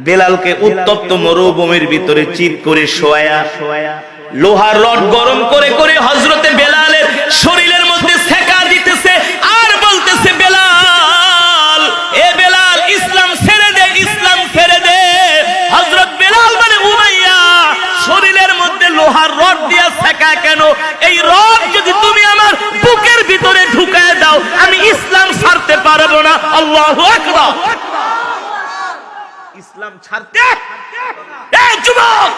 বেলালকে উত্তপ্ত মরুভূমির ভিতরে চিৎ করে শোয়া লোহার রড গরম করে করে হযরতে বেলালের শরীরের মধ্যে সেকা দিতেছে আর বলতেছে, বেলাল, এ বেলাল, ইসলাম ছেড়ে দে, ইসলাম ছেড়ে দে। হযরত বেলাল মানে উমাইয়া শরীরের মধ্যে লোহার রড দিয়া সেকা কেন? এই রড যদি তুমি আমার বুকের ভিতরে ঢুকায় দাও, আমি ইসলাম ছাড়তে পারবো না। আল্লাহু আকবার। ইসলাম ছাড়তে, এই যুবক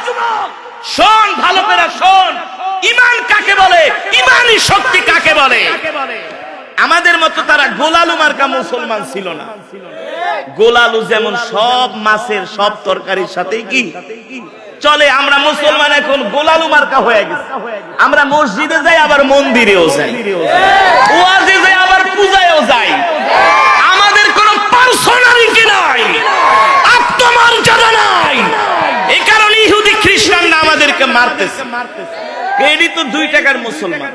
শোন, ভালো করে শোন, ঈমান কাকে বলে, ঈমানি শক্তি কাকে বলে। আমাদের মতো তারা গোলালু মার্কা মুসলমান ছিল না। গোলালু যেমন সব মাছের সব তরকারির সাথেই কি চলে, আমরা মুসলমান এখন গোলালু মার্কা হয়ে গেছে। আমরা মসজিদে যাই, আবার মন্দিরেও যাই, ওয়াজে যাই, আবার পূজায়ও যাই। আমাদের কোনো পার্সোনালিটি নাই, আত্মমর্যাদা নাই। এই কারণে ইহুদি খ্রিস্টানরা আমাদেরকে মারতেছে। এটি তো 2 টাকার মুসলমান,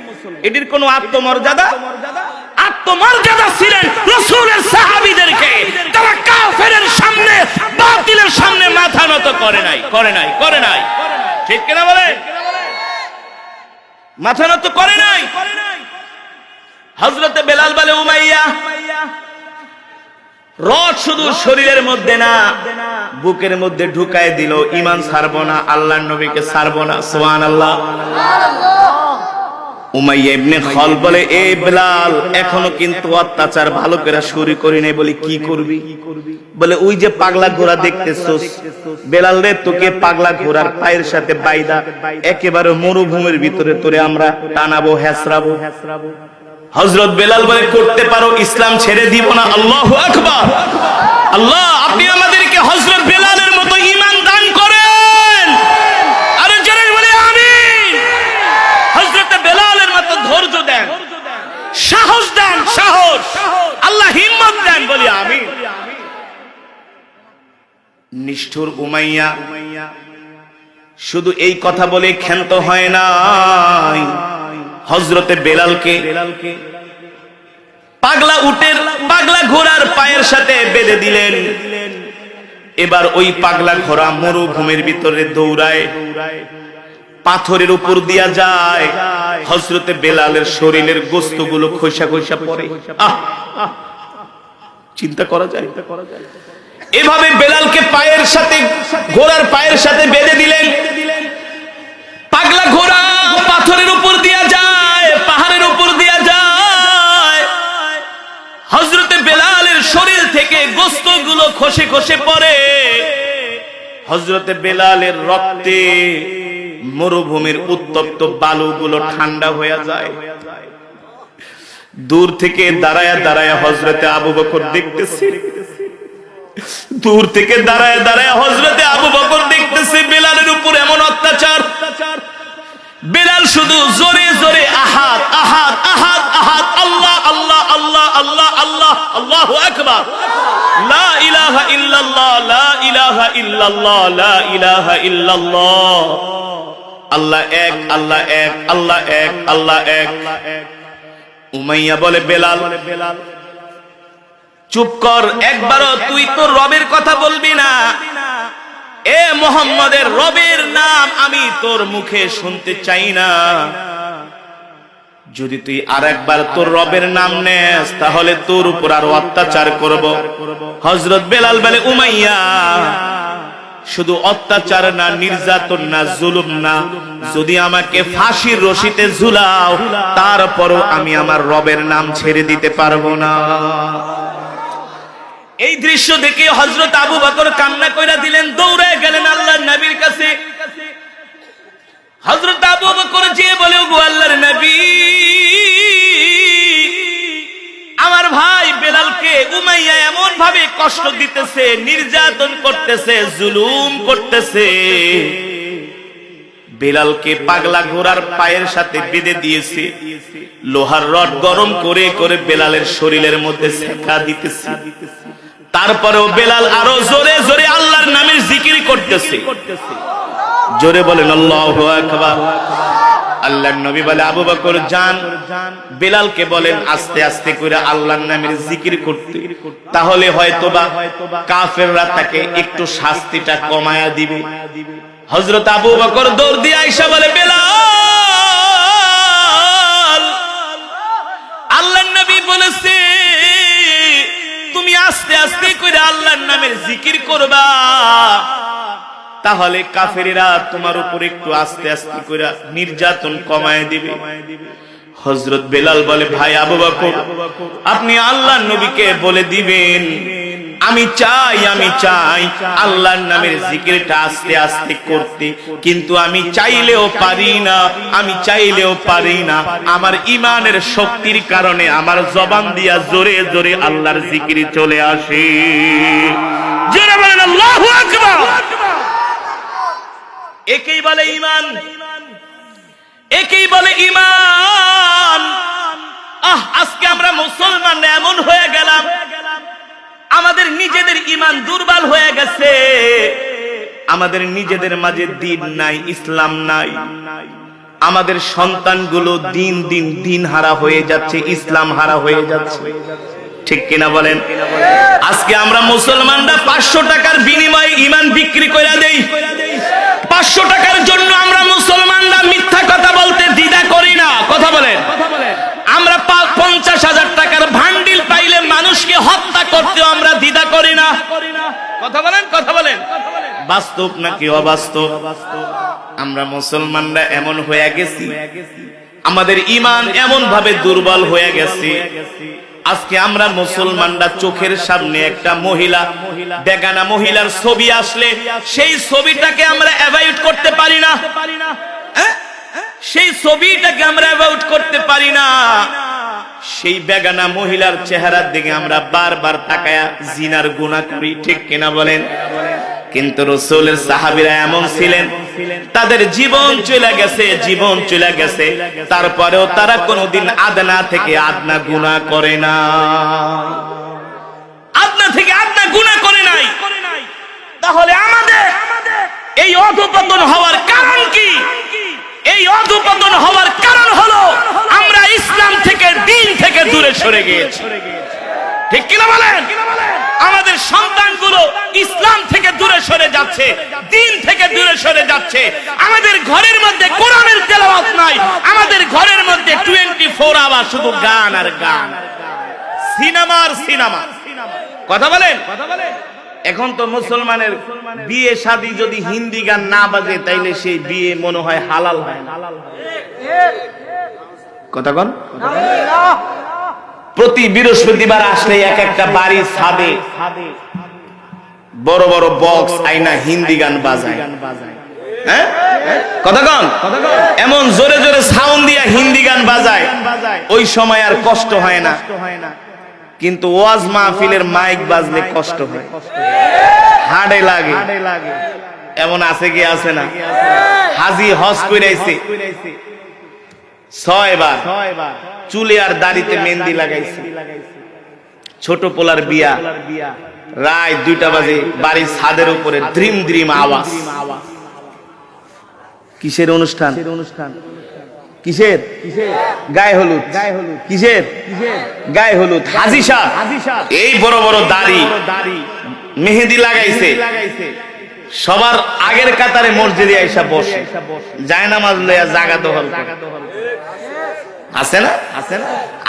এটির কোনো আত্মমর্যাদা ছিলেন রাসূলের সাহাবীদেরকে। তারা কাফেরের সামনে, বাতিলের সামনে মাথা নত করে নাই। ঠিক কিনা বলে? মাথা নত করে নাই। হযরতে বেলাল বলে, উমাইয়া, রড শুধু শরীরের মধ্যে না, বুকের মধ্যে ঢুকায় দিল, ঈমান ছাড়বো না, আল্লাহর নবীকে ছাড়বো না। সুবহানাল্লাহ। উমাইয়া ইবনে খালদ বলে, এ বেলাল, এখনো কিন্তু অত্যাচার ভালো করে শুরু করি নাই। বলে, কি করবি? বলে, ওই যে পাগলা ঘোড়া দেখতেছস, বেলাল রে, তোকে পাগলা ঘোড়ার পায়ের সাথে বাইদা একেবারে মরুভূমির ভিতরে তোরে আমরা টানাবো, হেসরাবো। হযরত বেলাল বলে, করতে পারো, ইসলাম ছেড়ে দিব না। আল্লাহু আকবার। আল্লাহ, আপনি আমাদেরকে হযরত বেলালের মতো ঈমান দান করেন। আরে জোরে বলে আমিন। হযরত বেলালের মতো ধৈর্য দেন, সাহস দেন, সাহস, আল্লাহ হিম্মত দেন, বলি আমিন। নিষ্ঠুর উমাইয়া শুধু এই কথা বলে ক্ষান্ত হয় নাই, হযরতে বেলালকে পাগলা ঘোড়ার পায়ের সাথে বেঁধে দিলেন। এবার ওই পাগলা ঘোড়া মরুভূমির ভিতরে দৌড়ায়, পাথরের উপর দিয়া যায়। হযরতে বেলালের শরীরের গোশতগুলো খোসা খোসা পড়ে। চিন্তা করা যায়। এভাবে বেলালকে ঘোড়ার পায়ের সাথে বেঁধে দিলেন। পাগলা ঘোড়া পাথরের উপর দিয়া যায়, পাহাড়ের উপর দিয়া যায়। হযরতে বেলালের শরীর থেকে গোশতগুলো খসে খসে পড়ে। হযরতে বেলালের রক্তে মরুভূমির উত্তপ্ত বালুগুলো ঠান্ডা হয়ে যায়। দূর থেকে দাঁড়ায়া দাঁড়ায়া হযরতে আবু বকর দেখতেছে, দূর থেকে দাঁড়ায়া দাঁড়ায়া হযরতে আবু বকর দেখতেছে বেলালের উপর এমন অত্যাচার। বেলাল শুধু জোরে জোরে আহাদ আহাদ আহাদ আহাদ, আল্লাহ আল্লাহ আল্লাহ আল্লাহ আল্লাহ, আল্লাহু আকবার, লা ইলাহা ইল্লাল্লাহ, লা ইলাহা ইল্লাল্লাহ, লা ইলাহা ইল্লাল্লাহ, আল্লাহ এক, আল্লাহ এক, আল্লাহ এক, আল্লাহ এক। উমাইয়া বলে, বেলাল চুপ কর, একবারও তুই তো রবের কথা বলবি না। এ মুহাম্মাদের রবের নাম আমি তোর মুখে শুনতে চাই না। যদি তুই আরেকবার তোর রবের নাম নেস, তাহলে তোর উপর আরো অত্যাচার করব। হযরত বেলাল বলে, উমাইয়া, শুধু অত্যাচার না, নির্যাতন না, জুলুম না, যদি আমাকে ফাঁসির রশিতে ঝুলাও, তারপরও আমি আমার রবের নাম ছেড়ে দিতে পারবো না। এই দৃশ্য দেখে হযরত আবু বকর কান্না কইরা দিলেন, দৌড়ে গেলেন আল্লাহর নবীর কাছে। হযরত আবু বকর যে বলে, ওগো আল্লাহর নবী, আমার ভাই বেলালকে উমাইয়া এমন ভাবে কষ্ট দিতেছে, নির্যাতন করতেছে, জুলুম করতেছে। বেলালকে পাগলা ঘোড়ার পায়ের সাথে বেঁধে দিয়েছে, লোহার রড গরম করে করে বেলালের শরীরের মধ্যে সেকা দিতেছে। তারপরেও বেলাল আরো জোরে জোরে আল্লাহর নামের জিকির করতেছে। জোরে বলেন আল্লাহু আকবার। আল্লাহর নবী বলে আবু বকর যান বেলালকে বলেন আস্তে আস্তে করে আল্লাহর নামের জিকির করতে, তাহলে হয়তোবা কাফেররা তাকে একটু শাস্তিটা কমায়া দিবে। হযরত আবু বকর দৌড় দিয়ে আয়েশা বলে বেলাল, আল্লাহর নবী বলেছে তুমি আস্তে আস্তে করে আল্লাহর নামের জিকির করবা, তাহলে কাফেরেরা তোমার উপর একটু আস্তে আস্তে করে নির্যাতন কমায় দিবে। হযরত বেলাল বলে ভাই আবু বকর, আপনি আল্লাহর নবীকে বলে দিবেন আমি চাই আল্লাহর নামের জিকিরটা আস্তে আস্তে করতে, কিন্তু আমি চাইলেও পারি না, আমার ঈমানের শক্তির কারণে আমার জবান দিয়া জোরে জোরে আল্লাহর জিকির চলে আসে। জোরে বলেন আল্লাহু আকবার। একেই বলে ঈমান, একেই বলে ঈমান। আজকে আমরা মুসলমান এমন হয়ে গেলাম, আমাদের নিজেদের ঈমান দুর্বল হয়ে গেছে, আমাদের নিজেদের মাঝে দ্বীন নাই, ইসলাম নাই। আমাদের সন্তানগুলো দিন দিন দিন হারা হয়ে যাচ্ছে, ইসলাম হারা হয়ে যাচ্ছে, ঠিক কিনা বলেন? আজকে আমরা মুসলমানরা 500 টাকার বিনিময়ে ঈমান বিক্রি করে দেই। 500 টাকার জন্য আমরা মুসলমানরা মিথ্যা কথা বলতে দ্বিধা করি না, কথা বলেন। আমরা 50,000 টাকার ভান্ডিল পাইলে মানুষকে হত্যা করতেও আমরা দ্বিধা করি না, কথা বলেন, কথা বলেন। বাস্তব নাকি অবাস্তব? আমরা মুসলমানরা এমন হয়ে গেছি, আমাদের ঈমান এমন ভাবে দুর্বল হয়ে গেছে। আজকে আমরা মুসলমানরা চোখের সামনে একটা মহিলা, বেগানা মহিলার ছবি আসলে সেই ছবিটাকে আমরা অ্যাভয়েড করতে পারি না, সেই ছবিটাকে আমরা অ্যাভয়েড করতে পারি না। সেই বেগানা মহিলার চেহারার দিকে আমরা বারবার তাকায়া জিনার গুনাহ করি, ঠিক কিনা বলেন? কিন্তু রাসূলের সাহাবীরা এমন ছিলেন, তাদের জীবন চলে গেছে, তারপরেও তারা কোনোদিন আদনা থেকে আদনা গুনাহ করে না, আদনা থেকে আদনা গুনাহ করে নাই। তাহলে আমাদের এই অধঃপতন হওয়ার কারণ কি? এই অধঃপতন হওয়ার কারণ হলো আমরা ইসলাম থেকে, দ্বীন থেকে দূরে সরে গিয়েছি, ঠিক কিনা বলেন? আমাদের সন্তানগুলো ইসলাম থেকে দূরে সরে যাচ্ছে, দ্বীন থেকে দূরে সরে যাচ্ছে। আমাদের ঘরের মধ্যে কোরআনের তেলাওয়াত নাই, আমাদের ঘরের মধ্যে 24 আওয়ার শুধু গান আর গান, সিনেমা আর সিনেমা, কথা বলেন। এখন তো মুসলমানের বিয়ে শাদী যদি হিন্দি গান না বাজে তাইলে সেই বিয়ে মনে হয় হালাল হয়, কথা বল। প্রতি বৃহস্পতিবার আসলে এক একটা বাড়ির ছাদে বড় বড় বক্স আইনা হিন্দি গান বাজায়, হ্যাঁ কথা কন, এমন জোরে জোরে সাউন্ড দিয়া হিন্দি গান বাজায়, ওই সময় আর কষ্ট হয় না। কিন্তু ওয়াজ মাহফিলের মাইক বাজলে কষ্ট হয়, হাড়ে লাগে। এমন আছে কি আছে না? হাজি হজ কইরাইছে 6 বার, চুলে আর দাড়িতে মেহেন্দি লাগাইছে। ছোট পোলার বিয়া, রাত 2টা বাজে বাড়ির ছাদের উপরে দ্রিম দ্রিম আওয়াজ। কিসের অনুষ্ঠান? কিসের? গায়ে হলুদ। কিসের? গায়ে হলুদ। হাজি সাহেব এই বড় বড় দাড়ি, মেহেদি লাগাইছে, সবার আগের কাতারে মসজিদে আইসা বসে জায়নামাজ লইয়া জাগা দখল আছে না?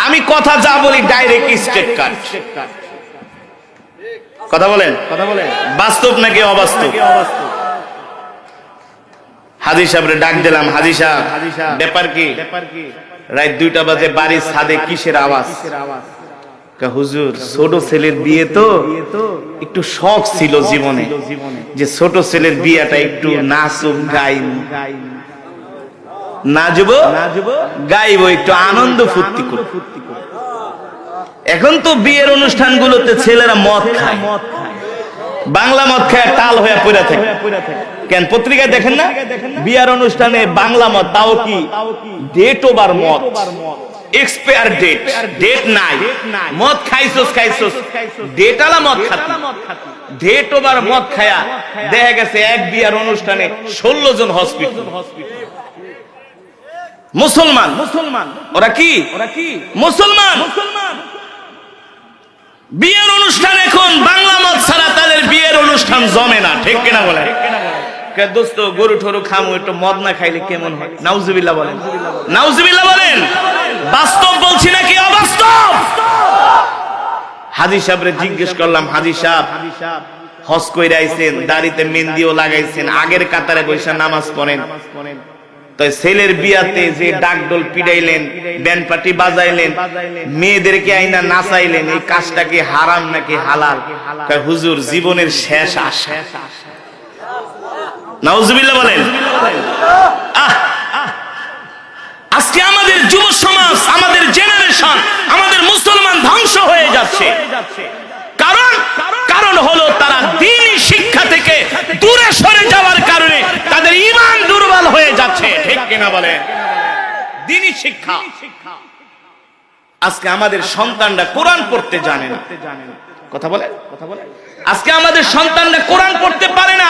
আমি কথা যা বলি ডাইরেক্ট স্ট্রেট কাট, কথা বলেন। বাস্তব নাকি অবাস্তব? হাজি সাহেবরে ডাক দিলাম, হাজি সাহেব ব্যাপার কি? রাত 2টা বাজে বাড়ির ছাদে কিসের আওয়াজ? হুজুর ছোট ছেলের বিয়ে তো একটু শখ ছিল জীবনে, যে ছোট ছেলের বিয়েটা একটু নাচুক গাইব, নাচবো গাইবো, একটু আনন্দ ফুর্তি করব। এখন তো বিয়ের অনুষ্ঠানগুলোতে ছেলেরা মদ খায়, বাংলা মদ খায় টাল হয়ে পড়ে থাকে। কেন পত্রিকায় দেখেন না? বিয়ার অনুষ্ঠানে বাংলা মদ, তাও কি ডেট ওভার মদ, এক্সপায়ার ডেট নাই। মদ খাইছস ডেট আলা মদ খাতি, ডেট ওভার মদ খায়া দেখা গেছে এক বিয়ার অনুষ্ঠানে 16 জন হসপিটাল। মুসলমান ওরা কি মুসলমান। বিয়ের অনুষ্ঠান এখন বাংলা মত ছাড়া তাদের বিয়ের অনুষ্ঠান জমে না, ঠিক কিনা বলেন? দোস্ত গরু ঠরু খামু, একটু মদ না খাইলে কেমন হয়? নাউজুবিল্লাহ বলেন, নাউজুবিল্লাহ বলেন। বাস্তব বলছি নাকি অবাস্তব? হাজী সাহেবরে জিজ্ঞেস করলাম, হাজী সাহেব হজ কইরা আইছেন, দাড়িতে মেহেন্দিও লাগাইছেন, আগের কাতারে বৈশা নামাজ পড়েন, তো ছেলের বিয়াতে যে ডাকডোল পিটাইলেন, ব্যান্ড পার্টি বাজাইলেন, মেয়েদেরকে আইনা নাচাইলেন, এই কাজটা কি হারাম নাকি হালাল? হুজুর জীবনের শেষ আশা। নাউজুবিল্লাহ বলেন। আজকে আমাদের যুব সমাজ, আমাদের জেনারেশন, আমাদের মুসলমান ধ্বংস হয়ে যাচ্ছে। কারণ হলো তারা দ্বীনি শিক্ষা থেকে দূরে সরে যাওয়ার কারণে তাদের ঈমান দুর্বল হয়ে যাচ্ছে, ঠিক কিনা বলেন? দ্বীনি শিক্ষা। আজকে আমাদের সন্তানরা কোরআন পড়তে জানে না, কথা বলে। আজকে আমাদের সন্তানরা কোরআন পড়তে পারে না।